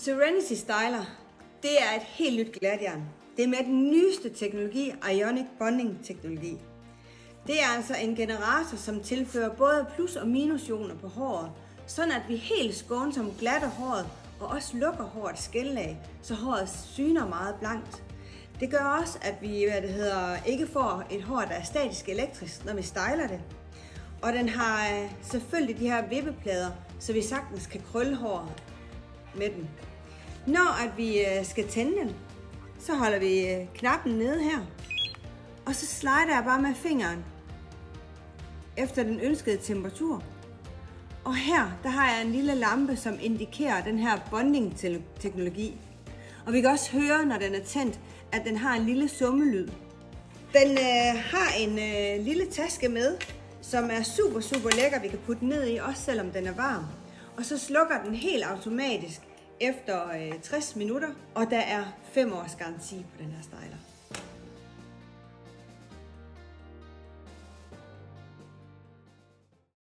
Serenity Styler, det er et helt nyt glatjern. Det er med den nyeste teknologi, Ionic Bonding teknologi. Det er altså en generator, som tilfører både plus- og minusjoner på håret, sådan at vi helt skånsomt glatter håret og også lukker hårets skællag, så håret syner meget blankt. Det gør også, at vi ikke får et hår, der er statisk elektrisk, når vi styler det. Og den har selvfølgelig de her vippeplader, så vi sagtens kan krølle håret med den. Når at vi skal tænde den, så holder vi knappen nede her, og så slider jeg bare med fingeren efter den ønskede temperatur. Og her, der har jeg en lille lampe, som indikerer den her bonding-teknologi. Og vi kan også høre, når den er tændt, at den har en lille summelyd. Den har en lille taske med, som er super lækker, vi kan putte den ned i, også selvom den er varm. Og så slukker den helt automatisk efter 60 minutter, og der er 5 års garanti på den her styler.